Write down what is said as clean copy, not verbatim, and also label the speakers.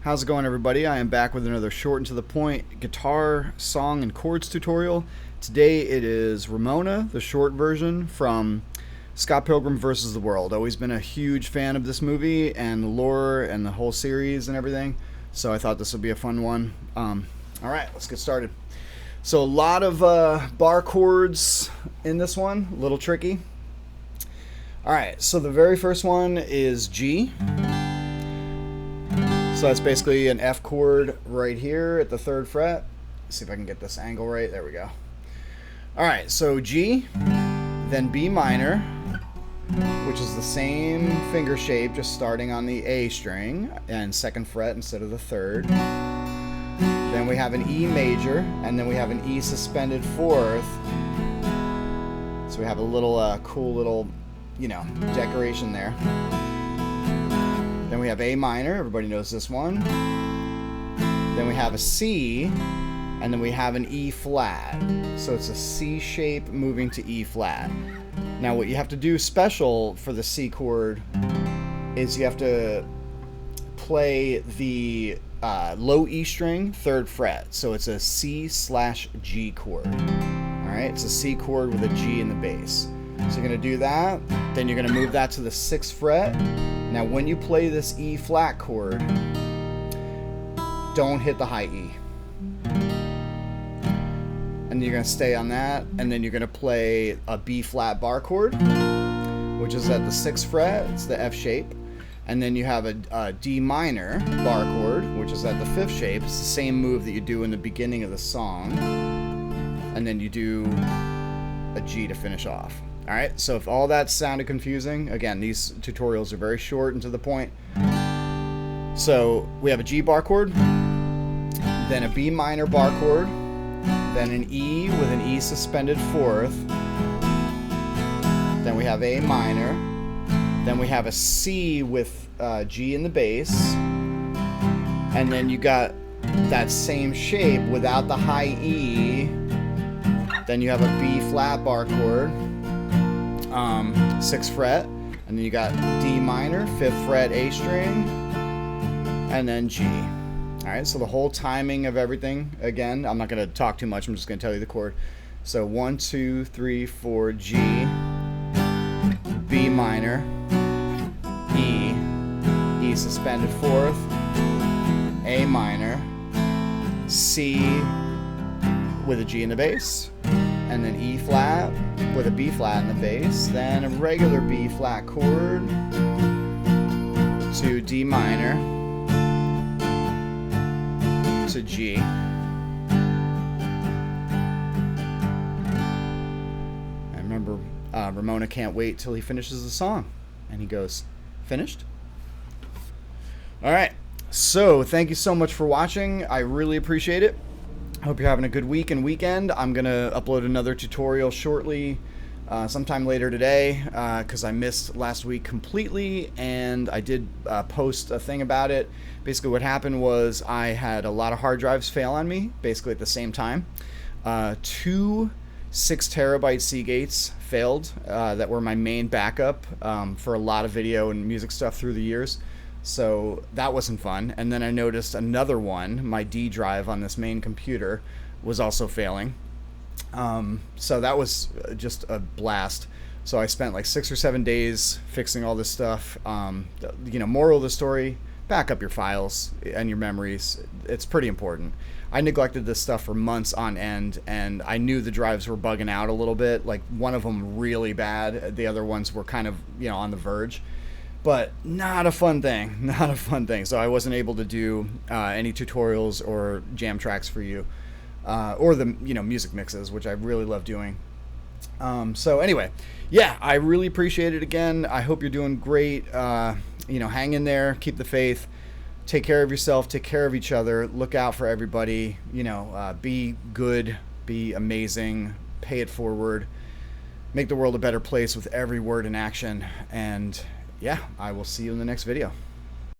Speaker 1: How's it going, everybody? I am back with another short and to the point guitar, song, and chords tutorial. Today it is Ramona, the short version from Scott Pilgrim vs. the World. Always been a huge fan of this movie and the lore and the whole series and everything, so I thought this would be a fun one. Alright, let's get started. So a lot of bar chords in this one, a little tricky. Alright, so the very first one is G. So that's basically an F chord right here at the 3rd fret. Let's see if I can get this angle right. There we go. Alright, so G, then B minor, which is the same finger shape, just starting on the A string and 2nd fret instead of the 3rd. Then we have an E major, and then we have an E suspended 4th. So we have a little cool little, decoration there. Then we have A minor, everybody knows this one. Then we have a C, and then we have an E flat. So it's a C shape moving to E flat. Now what you have to do special for the C chord is you have to play the low E string, 3rd fret. So it's a C/G chord. Alright, it's a C chord with a G in the bass. So you're going to do that, then you're going to move that to the 6th fret. Now when you play this E flat chord, don't hit the high E. And you're going to stay on that, and then you're going to play a B flat bar chord, which is at the 6th fret, it's the F shape. And then you have a D minor bar chord, which is at the 5th shape. It's the same move that you do in the beginning of the song. And then you do a G to finish off. Alright, so if all that sounded confusing, again, these tutorials are very short and to the point. So we have a G bar chord, then a B minor bar chord, then an E with an E suspended 4th, then we have A minor, then we have a C with G in the bass, and then you got that same shape without the high E. Then you have a B flat bar chord, 6th fret, and then you got D minor, 5th fret A string, and then G. Alright, so the whole timing of everything, again, I'm not going to talk too much, I'm just going to tell you the chord. So 1, 2, 3, 4, G, B minor, E, E suspended 4th, A minor, C with a G in the bass, and then E flat with a B flat in the bass, then a regular B flat chord to D minor to G. I remember Ramona can't wait till he finishes the song, and he goes, "Finished?" Alright, so thank you so much for watching. I really appreciate it. Hope you're having a good week and weekend. I'm going to upload another tutorial shortly, sometime later today, because I missed last week completely, and I did post a thing about it. Basically what happened was I had a lot of hard drives fail on me, basically at the same time. 2 6 terabyte Seagates failed that were my main backup for a lot of video and music stuff through the years. So that wasn't fun. And then I noticed another one, my D drive on this main computer, was also failing. So that was just a blast. So I spent like 6 or 7 days fixing all this stuff. Moral of the story, back up your files and your memories. It's pretty important. I neglected this stuff for months on end, and I knew the drives were bugging out a little bit. Like one of them really bad. The other ones were kind of, on the verge. But not a fun thing, not a fun thing. So I wasn't able to do any tutorials or jam tracks for you, or the music mixes, which I really love doing. So anyway, yeah, I really appreciate it again. I hope you're doing great. Hang in there, keep the faith, take care of yourself, take care of each other, look out for everybody. Be good, be amazing, pay it forward, make the world a better place with every word and action. And yeah, I will see you in the next video.